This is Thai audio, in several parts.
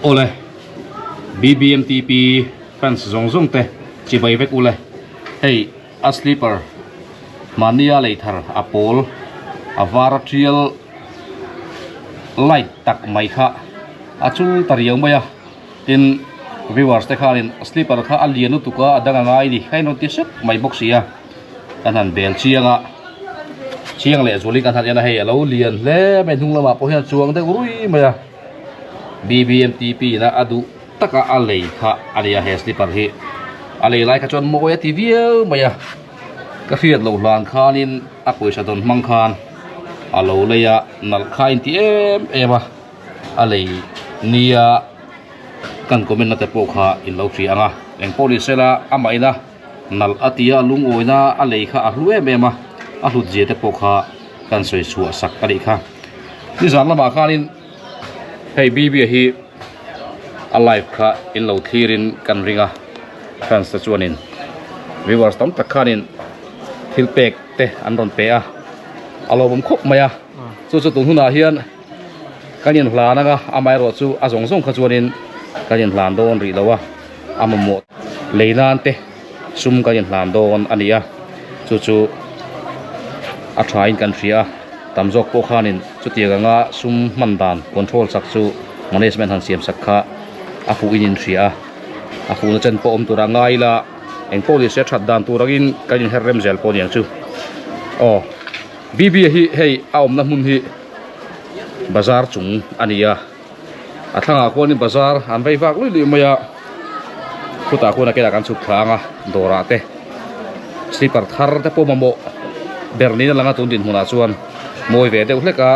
ole BBMTP fans zong zong te chi bai vek ule hey a sleeper mania leithar apol avara trial light tak mai kha achul tariang maya tin viewers te khalin sleeper kha alianu tuka adanga ngai ni khai notice mai boxia kanan bel chiang le zuli kan han yana hey alo lian le men hung lama po hian chuang te rui maya BBMTP na adu taka alei kha alia he sleeper hi alei lai ka chon mo ya TV maya ka fiat lo lan khanin a poisa don mang khan alo leya nal khain ti ema alei nia kan komen na te po kha in lo tri anga eng police la amaina nal atia lung oina alei kha a hlue mema a hlut je te po kha kan soi chu sak ali kha ni zan lama khanin hey BB hi alive kha in lo thirin kan ringa fans ta chuanin viewers tam takhanin thilpek te an ron pe a alo bom khop maya chu tung huna hian kanin hlana ga amai ro chu azong zong kha chuanin kanin hlan don ri lawa amamo leinan te sum kanin hlan don ania chu a thain kan ria tamjok po khanin chutiga nga sum mandan control sakchu management han siam sakha afu inin ria afu na chen po om tura ngaila eng police that dan turagin kanin herrem zel po niang chu oh BB hi hey aom na mun hi bazar chung ania athanga ko ni bazar an vai vak lui maya khuta ko na ke kan chuk thanga dora te sleeper thar te po mamo berlin langa tun din huna chuan moi ve deuh hleka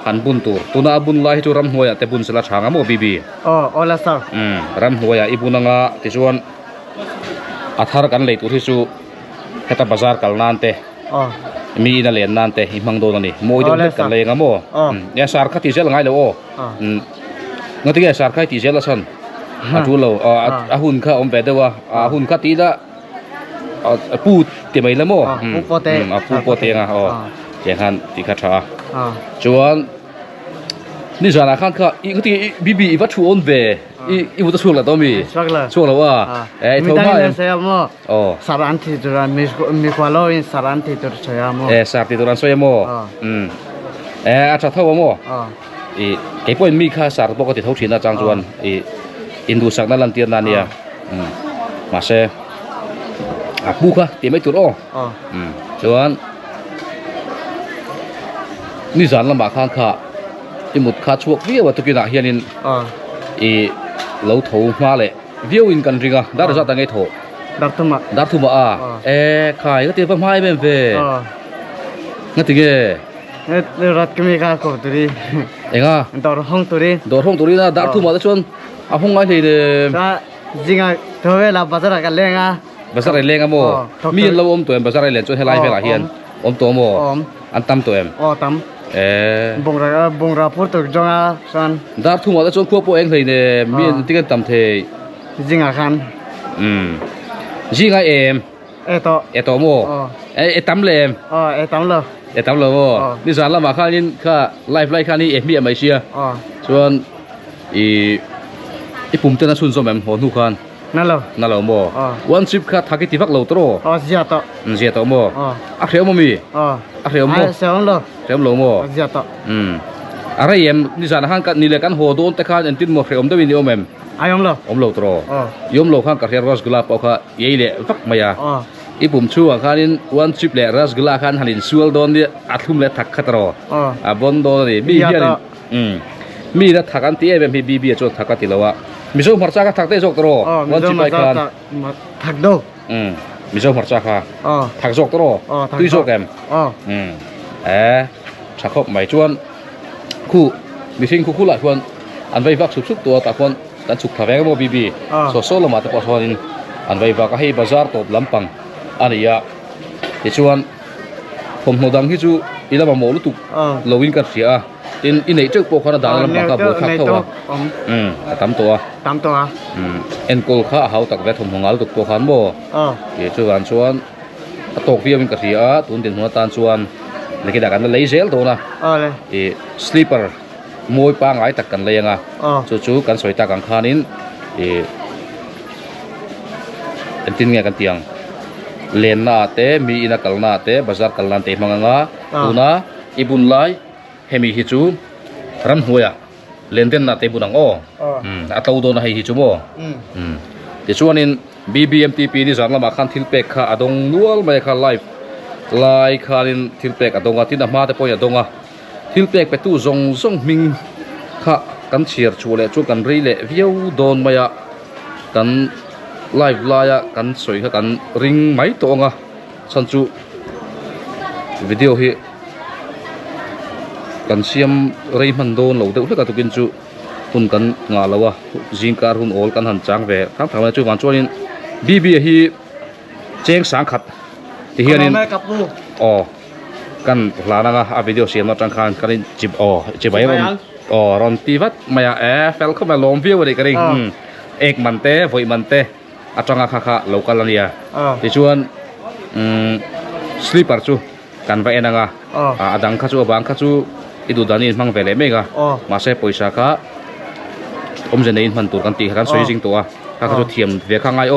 han bun tur tuna bun lai chu ram hnuaya te bun sela thanga mo BB ola sir ram hnuaya ibunanga ti chuan athar kan lei tur hi chu heta bazar kalnan te mi na len nan te himang do ni moi deuh hlek kan le nga mo ya sar kha ti zel ngai lo ngati ge sar khai ti zel asan atu lo a hun kha om ve dewa a hun kha ti da pu ti mai la mo pu po te nga che han ti kha tha chuan ni zana khan kha i ngati BB i va thu on ve i bu ta chuak la to mi chuak la wa thau ma mo saran thi tura mi kwalo in saran thi tur chaya mo sar ti turan soya mo a cha thau mo i ke point mi kha sar bo ko ti thau thina chang chuan i indu sak na lan tir na nia ma se a pu kha ti mai tur chuan ni zan lama khan kha imut kha chuak viawa tukina hianin i lo tho ma le viu in kan ringa dar za ta ngai tho dar thuma khai ga te pa mai ben ve ngati ge rat kemi ka ko turi enga dor hong turi na dar thuma da chon a hong ngai de sa jinga thowe la bazar ka lenga mo mi lo om to em bazar le chon helai vela hian om to mo an tam to em tam bongra pur to jonga san dar thuma da chon kho po eng thei ne mi tikan tam the jinga khan jinga em eto mo tam lem tam lo mo ni zan la ma khanin kha live lai khani mi mai sia chuan i pum te na sun som em hon hu khan na lo mo one chip kha thaki ti vak lo tro zia to mo a khreu mo mi a khreu mo sem lo mo zia to ara yem ni zan han ka ni le kan ho don te khan en tin mo khreu de ni omem om lo tro yom lo khan ka kher rasgula pa kha yeile vak maya i pum chu khanin one chip le rasgula khan halin sual don ni athum le thak khatro a bon do ni bi hian mi da thakan ti em BB cho thakati lawa mizo marcha ka thakte jok tro one chip khan thak do mizo marcha kha thak jok tro tui jok em chakhop mai chuan khu missing khu la chuan an vai vak sup to ta khon kan chuk thave mo BB so lama ta pasonin an vai vak hi bazar top lampang ania ti chuan phom hodang hi chu ila ma mo lu tu lowin ka ria in nei chuk po khana dang lam ka bo thak thawa tam to en kol kha hau tak ve thom hongal tu po khan mo ke chuan atok viam ka ria tun din huna tan chuan lagi dah kan lazy tu na le sleeper mui pa ngai tak kan leanga chu kan soi ta kan khanin entin nge kan tiang len na te mi ina kalna te bazar kalna te manganga tuna ibun lai hemi hi chu ram huya lenden na te bunang atau do na hi chu mo ti chuanin BBMTP ni zarla ma khan thilpek kha adong nual mai kha live lai khalin thilpek adonga tin ma te poya donga thilpek pe tu zong zong ming kha kan chiar chule chu kan rile viau don maya kan live laya kan soi kha kan ring mai to nga san chu video hi kan siam rei man don lo deuh ka tukin chu hun kan nga lawa jingkar hun ol kan han chang ve thang thang chu wan chuanin BB hi cheng sang khat ti hianin kan lana nga a video siam na tang khan kan chip ai ron ti vat maya fel khoma lom view de karing ek mante voi mante atanga kha local ania ti chuan sleeper chu kan va enanga adang kha chu bang kha chu idu dani mang vele mega ma se poisa kha omjane in man tur kan ti kan soi jing to a kha chu thiam ve kha ngai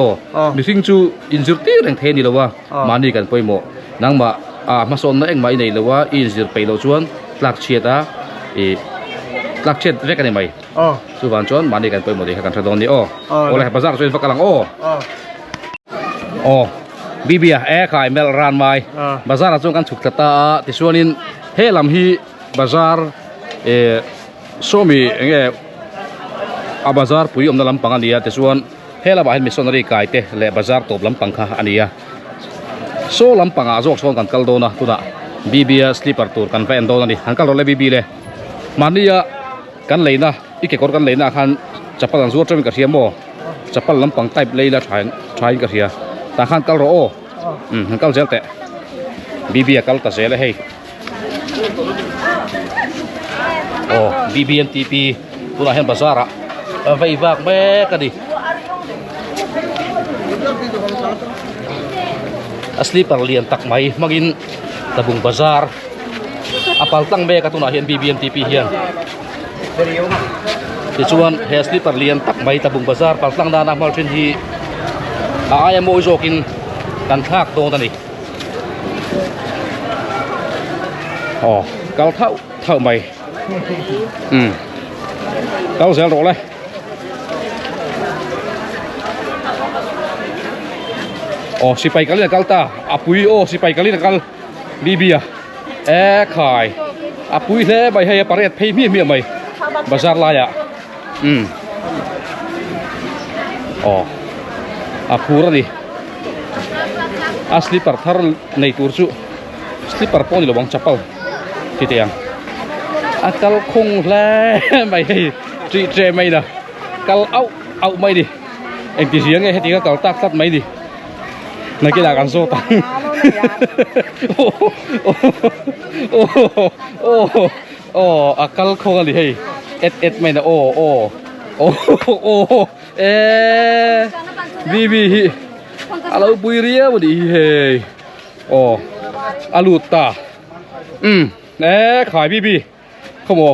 mi sing chu injur ti reng the ni lowa mani kan poimo nangma ma son na eng mai nei lowa injur pe lo chuan tlak chiata tlak chet ve kan mai chu van chon mani kan poimo de kan thadon ni ole bazar chu vakalang bibia khai mel ran mai bazar chu kan chuk ta ti suanin he lam hi bazar somi enge a bazar pui om na lam pangania te suan hela ba hen missionary kai te le bazar top lam pangkha ania so lam panga jok son kan kaldo na tuna bibia sleeper tur kan ven do na ni han kal le bibi le mania kan leina ike kor kan leina khan chapal an zuar tram ka hiamo chapal lam pang type leila thain ka hia ta khan kal ro han kal jelte bibia kal ta zele hei BBMTP tuna hen bazara vai vak me ka di asli parlian tak mai magin tabung bazar apal tang me ka tuna hen BBMTP hian ti chuan he asli parlian tak mai tabung bazar pal tang da na mal thin hi ai mo jokin kan thak do ta ni kal thau mai kal zel ro le si pai kali kal ta apui si pai kali kal bibia khai apui le bai he paret phei mi mai bazar la ya apura di asli par thar nei tur chu slipper poni lo bang chapal ti tiang akal khung le mai tri tre mai da kal au mai di em ti riang he ti ka kal tak mai di na ki la kan so ta akal khong ali hei et mai na bibi hi alo bui ria bo di hei aluta khai bibi khomo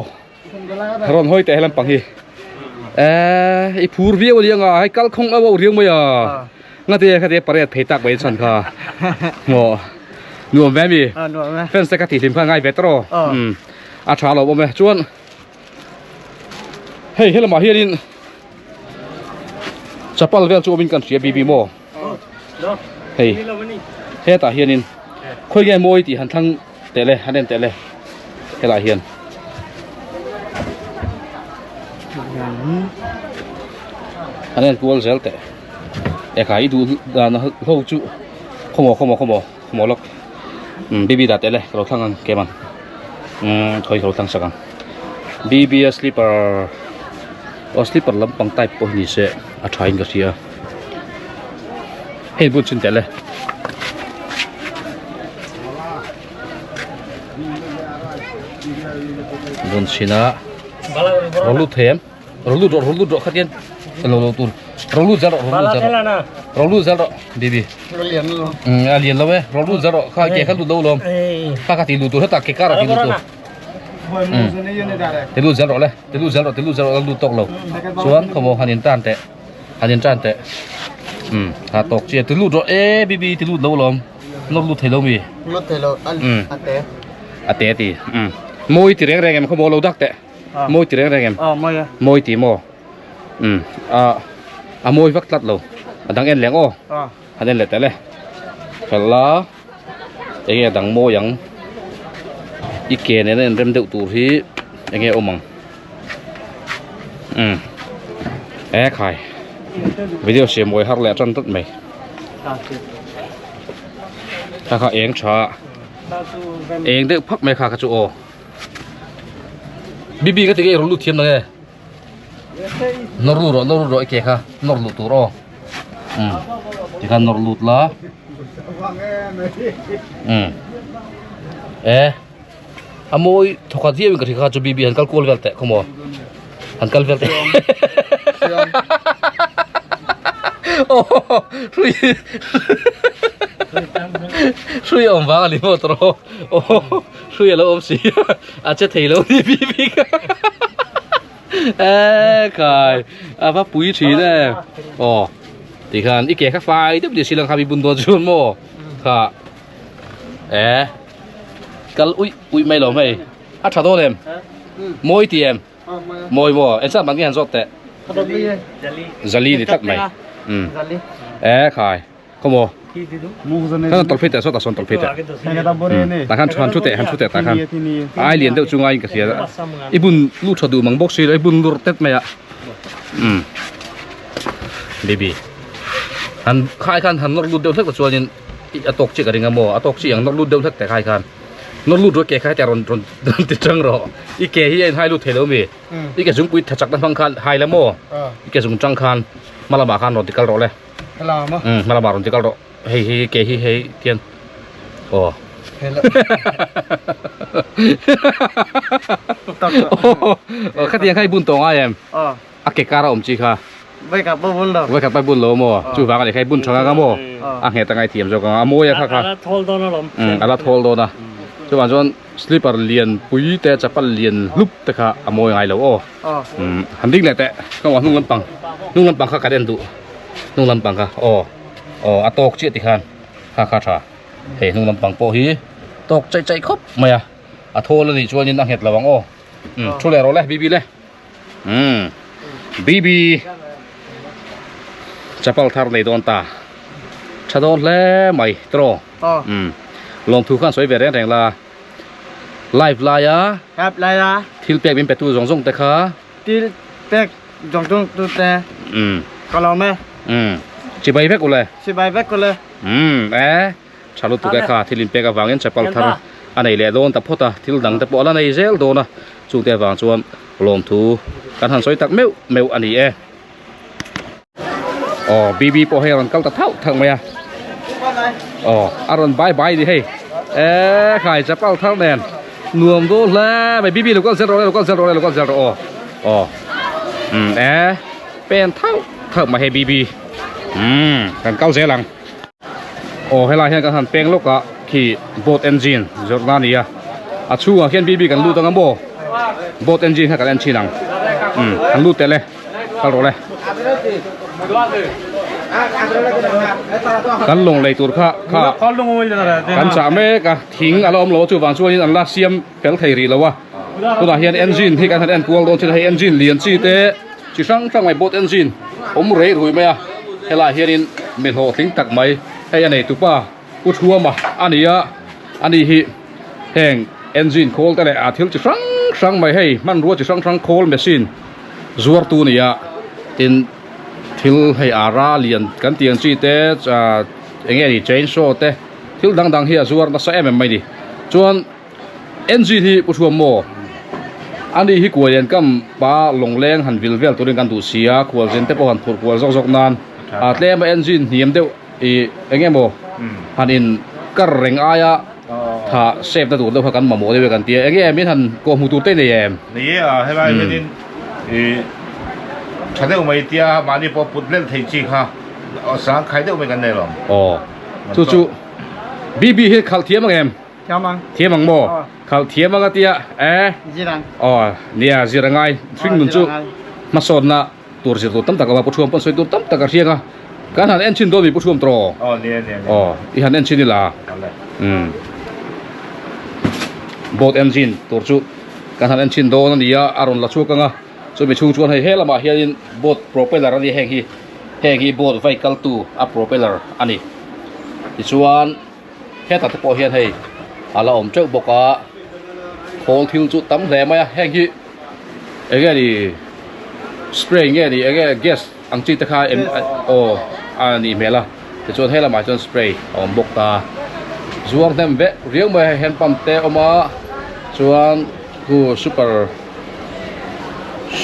ron hoi te helam panghi i phur vi bo lianga ai kal khong awo riang mai ngate khate pare pheitak bai chan kha mo nuam ve mi fence ka ti thim kha ngai vetro a tha lo bo me chuan hei helama hianin chapal vel chu min kan ria bibi mo hei he ta hianin khoi ge moi ti han thang tele hanen tele hela hian hanen kual zelte khai du na ho chu khomo lok bibi da tele ro thang keman thoi ro thang sakang bibi sleeper lam pang type po ni se a thain ka sia he bu chin tele don sina rolu them rolu do khatian rolu tur rolu zaro เรารู้ซะหรอบีบี เรียนรู้ เรียนแล้วเว้ยเรารู้ซะหรอข้าเกี่ยข้ารู้ดูลมข้าขัดตีรู้ตัวถ้าตักเกี่ยก้าตีรู้ตัวตีรู้ซะหรอเลยตีรู้ซะหรอตีรู้ซะหรอรู้ตกเราส่วนเขาบอกหันยันจานเตะถ้าตกเจียตีรู้ตัวบีบีตีรู้ดูลมนกรู้เทลมี รถเทโลอันเตะ อาเตะตีมวยตีแรงๆเขาบอกเราดักเตะมวยตีแรงๆ อ๋อไม่อะ มวยตีโมมวยฟักตัดเราดังเอ็นแหลงอันนี้แหละแต่เลยแต่ละไอ้เงี้ยดังโมยังอีเกเนี่ยเนี่ยเริ่มเดือดตัวที่ไอ้เงี้ยอมังไข่วิดีโอเสียมวยฮักแหลจนตัดไหมถ้าเขาเองช้าเองได้พักไม่ขาดกระจุโอบีก็ติดไอ้รถลูกเทียมเลยนอรูรไอ้เก๋ค่ะนอรูตัวรอที่กันนอรูละมวยทุกที่มันก็ที่ข้าจะบีหันกัลกูลเวลเตะขโมยหันกัลเวลเตะโอ้ช่วยอมบ้าลิโมตรโอ้ช่วยแล้วอมสิอาจจะเทแล้วที่บีก็ใครว่าปุ๋ยฉีดเนี่ยที่กันอีเก๋ข้าไฟเดี๋ยวสิลังคาบิบุญตัวชวนโม่ค่ะกัลอุ้ยไม่หรอไม่ชาโต้เอ็มมวยตีเอ็มมวยเอ็นซ่าบางทีหันสดแต่จาลีนี่ทักไหมใครขโมยถ้าตอลเพชรแต่สดแต่สนตอลเพชรแต่ขันชุดเตะแต่ขันไอเลียนเดี๋ยวจุงไอก็เสียไอบุญลูกชดดูมังบกซีไอบุญลูกเต็ดไหมบีหันคายขันหันนกลูดเดียวเท่ากับส่วนนี้ตกจิกอะไรเงี้ยโมตกจิอย่างนกลูดเดียวเท่าแต่คายขันนกลูดด้วยแกคายแต่รอนติดจังรออีแกที่ให้ลูดเทเลมีอีแกจุงปุยถักตั้งฟังคันไฮแล้วโมอีแกจุงจังคันมาละบาคันรอนติดกันรอเลยมาละบารอนติดกันรอเฮ้ยแกเฮ้ยเทียนโอ้ข้าเตียงให้บุญตรงไอเอ็มเกการอมจีค่ะไว้กับบุญหรอไว้กับไปบุญโลโมจู่ฟังอะไรใครบุญชงกันโมเหตุตั้งไอเทียมจงโมยค่ะค่ะทอลโดนหรออะไรทอลโดนะจู่ว่าจนสลิปเปอร์เลียนปุยแต่จะปั่นเลียนลุบแต่ค่ะโมยไงแล้วหันดิ้งเลยแต่ก็ว่านุ่งลำปังค่ะกระเด็นดุนุ่งลำปังค่ะตกเจี๊ยติคันค่ะชาเฮ้นุ่งลำปังโปฮีตกใจครบไหมโทรเลยชวนยินตั้งเหตุระวังช่วยเราเลยบีเลยบีจะเปิดทางเลยโดนตาชะโดนแล้วไม่ตรลงทุกขั้นสวยแบบแรงละไลฟ์ลายครับลายทิลเปียกเป็นเป็ดตัวจงแต่ขาทิลเปียกจงตัวแต่ก็ลองไหมจีบใบเพ็กกูเลยจีบใบเพ็กกูเลยชาลุตุกขาทิลินเปียกวางเงินจะเปิดทางอันไหนเลยโดนแต่พอตาทิลดังแต่ปอละในเซลโดนนะจุดเดียววางชวนลงทุการหันสวยตักเมวอันนี้บีพอให้รันเก้าตะเท่าทั้งไหมอารอนบายดิเฮ้ขายจะเป้าเท่าแดนนวมโดนแล้วไปบีลูกก็เซโร่ลูกก็เซโร่เป็นเท่ามาให้บีกันเก้าเสียหลังให้ลายให้กันหันเป้งลูกก็ขี่โบดเอนจินจอร์ดานีชูเขียนบีกันลู่ตั้งกันโบดเอนจินให้กันเอนจินหลังหันลู่เตะเลยตลอดเลยกันลงเลยตัวข้ากันสามเมกะทิ้งอารมณ์โลจูบางช่วงนี้อันลาเซียมเป็นไทยรีแล้ววะตัวเฮียนเอนจินที่การทำเอ็นกวงโดนที่ให้เอนจินเลียนซีเตจีช่างไม่บดเอนจินผมเรย์รวยไหมเฮลาเฮียนินเมทโฮทิ้งตักไหมให้อันไหนตุป้าอุทัวมาอันนี้ฮิแห่งเอนจินโคลแต่ละอาทิตย์จีช่างไม่ให้มันรัวจีช่างโคลเมชินจวดตัวนี้ตินทิลให้อาราเลียนกันเตียงจีเตจะอย่างเงี้ยดิเจนโชเตทิลดังเฮียจวดนักเสไม่ดีจวนเอนจินที่อุทัวโมอันนี้ฮิกวยเรียนกัมป้าลงแรงหันวิลเวลตัวเรื่องการดูเสียขวดเซนเตปหันถูกขวดซอกนานอาเล่มาเอนจินเหียมเดียวอย่างเงี้ยโมหันอินก็เร่งอายะถ้าเซฟตัวเดียวกันมาโมเดียวกันเตี้ยอย่างเงี้ยไม่ทันโกมูตูเต้นเลยนี่ให้ไปเห็นฉันได้อุมาเตียมานี่พอปุดเล่นไทยจีค่ะ sáng khai được mấy cái này rồi อ๋อจู่ๆบีบีเฮ็ดข้าวเทียมมั้งแอม chào mừng เทียมมังโมข้าวเทียมมังกะเตียgì đang อ๋อเนี่ยสิระไงทริงนุนจู่มาสอนนะตัวสิตัวตั้มตะกะว่าผู้ชมปนสวยตัวตั้มตะกะเรียงอ่ะการหันเอ็นชินโดมีผู้ชมตรอ nè nè อ๋ออีหันเอ็นชินนี่ล่ะ บทเอนจินตัวชุการทำเอนจินโดนั่นนี่อารมณ์ละชุกังอ่ะส่วนไปชูชวนให้เฮละมาเฮียนบทโปรเปลเลอร์นี่แห่งฮีบทไฟกัลตูอัพโปรเปลเลอร์อันนี้ที่ชวนแค่ตัดตัวเฮียนให้อาละอมเจ้าบอกว่าโคลทิวจุดตั้มแหลมไหมแห่งฮีเอ้ยนี่สเปรย์เงี้ยนี่เอ้ยแก๊สอังจิตะคาโออันนี้เมล่ะที่ชวนให้ละมาจนสเปรย์อมบกตาส่วนเต็มเวเรียงไปเห็นปั๊มเตะออกมาส่วนกูซูเปอร์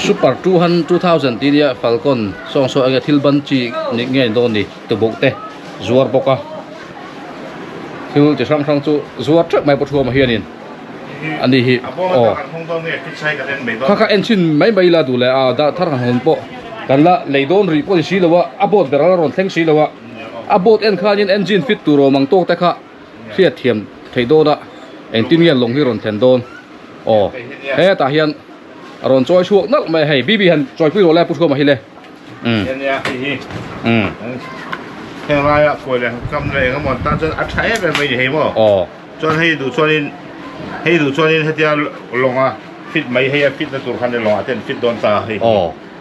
2000ทีเดียฟาลคอนส่งโซ่เอกทิลบันจีนี่เงี้ยโดนนี่ตัวบกเตะจวดบกอ่ะคือจะช่างจู่จวดจักไม่ปวดหัวมาเฮียนินอันนี้ฮิอ๋อถ้าเขาเอ็นชินไม่ละดูเลยถ้าทางหุ่นโปกันละเลยโดนรีพอร์ตชีแล้วว่าอับบดเบรลล์รอนเทงชีแล้วว่าอับบดเอ็นขานินเอนจินฟิตตัวโรมังโตแต่ค่ะเครียดเทียมไทยโดนอะเอ็นตินเงียลงที่รอนเทนโดนอ๋อเฮ้ตาเฮียนรอนจอยช่วงนั่นไม่ให้บีบีฮันจอยพี่โรแล้วพูดเข้ามาให้เลยแค่ไรอะคุยเลยกำเลยก็หมดตั้งจนอัดใช้เป็นไม่เห็นมั้งอ๋อจนให้ดูส่วนนี้ให้ที่ลงอ่ะฟิตไม่ให้ฟิตในตัวคันในลงอ่ะเต้นฟิตโดนตาให้อ๋อ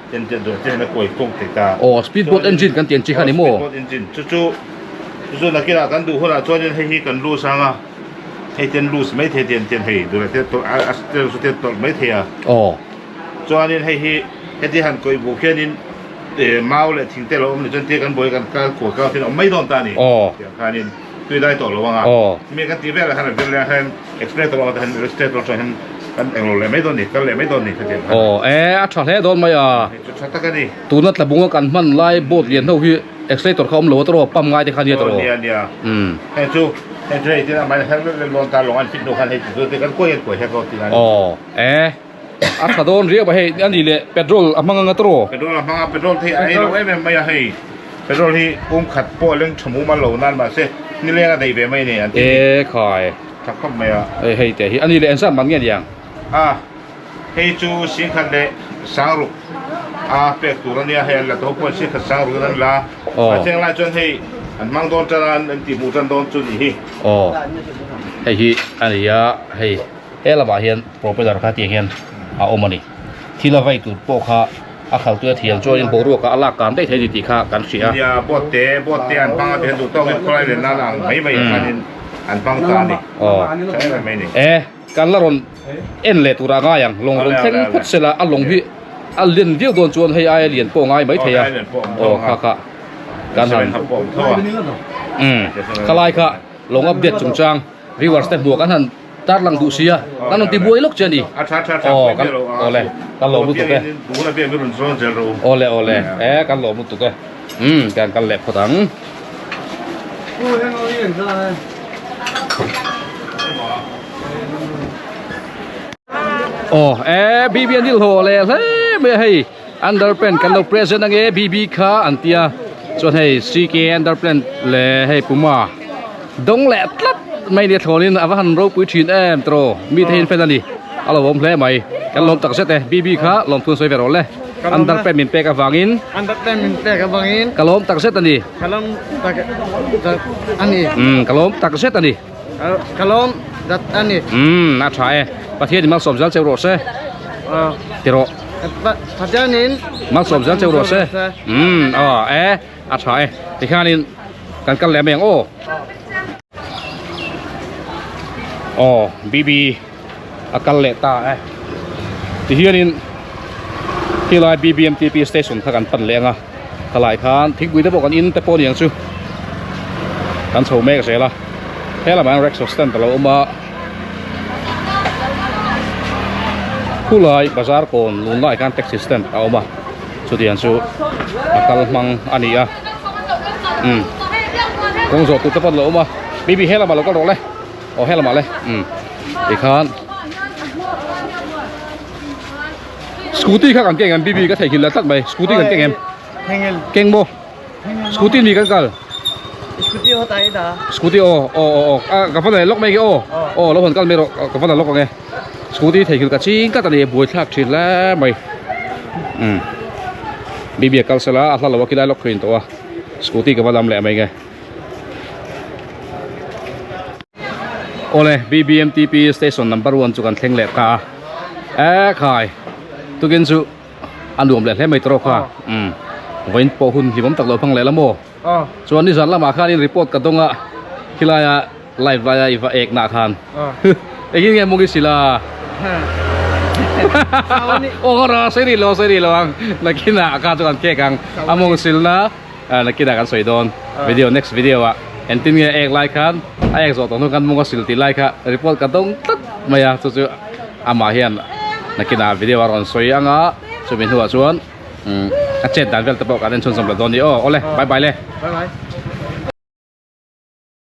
เต้นโดนในกล้วยกุ้งติดตาอ๋อสปีดโบ๊ทเอนจินกันเตียนจีคันนี้โม่สปีดโบ๊ทเอนจินจู่นักกีฬากันดูคนละส่วนนี้ให้กันรู้สังอ่ะให้เต้นรู้ไม่เต้นให้ดูแลเต้นตัวเต้นตัวไม่เที่ยอ๋อส่วนนี้ให้ที่หันกล้วยบุกแค่นี้เมาเลยทิ้งเต้นเราจนเต้นกันบ่อยกันก็ขวดก็ที่เราไม่โดนตานี่อ๋อแค่นี้ด้วยได้ตัวระวังอ่ะมีกันตีแรกเลยขนาดเป็นแรงให้เอ็กซ์เพรสตัวเราให้เอ็กซ์เพรสตัวเราให้กันเองเราเลยไม่โดนนี่กันเลยไม่โดนนี่เข้าใจไหมอ๋อช็อตแท้โดนไหมช็อตตะกันนี่ตัวนั้นแต่บุ้งกันมันไล่โบดเรียนเท่าที่เอ็กซ์เพรสตัวเขาหลวตัวปั๊มง่ายที่คันเดียวตัวเนี่ยให้จู่ที่นั่นมันให้เรื่องลงตาลงอันฟิตดูคันให้จู่ที่กันกล้วยให้เขาตีกันอ๋อถ้าโดนเรียกไปให้อันนี้เลยเปโตรลอ่ะมังงัตโรเปโตรลมังเปโตรที่ไอ้เราไม่ให้เปโตรที่ขัดปวดเรื่องฉมูมันเหล่านั้นมาเสียนี่เรียกอะไรไปไม่เนี่ยคอยทักเข้ามาให้แต่อันนี้เลยอันสั้นมันเงี้ยยังให้จู่สิ่งขัดเลยสังรุเป็ดตัวนี้ให้เราทุกคนสิ่งขัดสังรุนั่นละเช่นไรจนให้อันมังโดนจานอันที่มูจันโดนจุดนี้ให้อันนี้ให้เราบาเฮียนโปรเปลเลอร์ค่าเตียงเฮียนอมนี่ที่เราไว้ตัวโปค่าเขาตัวเทียนจอยโบรัวกับอลาการได้เทดิติค่ากันเสียอย่าบดเตะอันฟังเป็นตัวต้องเป็นคนเรียนนั่นไม่อันฟังตานี่ใช่ไหมนี่การละรอนเอ็นเลตุระง่ายอย่างลงรอนเท่งพุทธเสละลงพี่เรียนเดียวโดนชวนให้เรียนโป้ง่ายไม่เทียค่ะการทำขลายค่ะลงอัปเดตจุงจังรีวอร์สเต็ปบวกกันทันตัดหลังดูเสียนั่นตีบวยลูกเจนี่กันเลยกันหลอมุตุกะเลยกันหลอมุตุกะกันเล็บพอตั้งบีบีอันดิลโฮเลยเฮ้ยไม่ให้อันเดอร์เพนกันเราเพรสเซนต์นั่งบีบีค่ะอันเตียส่วนให้ซีเกอันเดอร์เพนเลยให้ปุมาดงแหลกลัดไม่ได้ทอลินอาวันโรปุชินโตรมีเทนเฟนันดีเอาละผมเพลย์ใหม่กันลงตักเซตบีบีค่ะลงทุนสวยเวรเลยอันดับเป็นมินเปกับวังอินกันลงตักเซตอันนี้กันลงตักอันนี้กันลงตักเซตอันนี้กันลงดัดอันนี้น่าใช่ประเทศนี้มันสมจัลเซโรเซ่ติโรประเทศนี้มันสมจัลเซโรเซ่อาใช่ที่ข้านี้กันแหลมเองบีบีอาการเละตาที่เฮียนินที่ลาย BBMTP station ถ้ากันปั่นแรงขลายคานทิ้งบุยได้บอกกันอินแต่ปนอย่างชูกันโชว์เมกเสียละแค่ละมัน Rex Stand แต่เราเอามาผู้ลายบาซาร์โกนลุนไล่การ Taxi Stand เอามาสุดที่อันชูอาการมังอันนี้กงโจตุตะปนเราเอามา BB แค่ละมาเราก็รอเลยให้ละมาเลยอีกครั้งสกูตี้ข้ากันเก่งกันบีบีก็ถ่ายกินแล้วตัดไปสกูตี้กันเก่งเก่งโบ scooty mi kan kal Ikuti ho tayo da. scooty o ka fa lok mai ke o lo hon kal me ro ka fa lok nge scooty thei khil ka ching ka ta ni boi thak thil la mai bibi kal sala a hla lo ki la lok khin to a scooty ka balam le mai nge ole BBMTP station number 1 chu kan thleng le ka khai tukin chu anum le hle mai tro kha voin po hun hibom tak lo phang le lamo chuan ni zan lama khan in report ka donga khilaya live via iwa ek na khan ekin nge mugi sila ora seri lo ang nakina ka chuan ke kang among silna nakina kan soidon video next video a entin nge ek like khan ai zo tonu kan munga silti like kha report ka dong tat maya chu chu ama hian nakina video aron soi anga chumin huwa chuan a chat dan vel tapok kan chon som la don ni ole bye bye le Bye bye.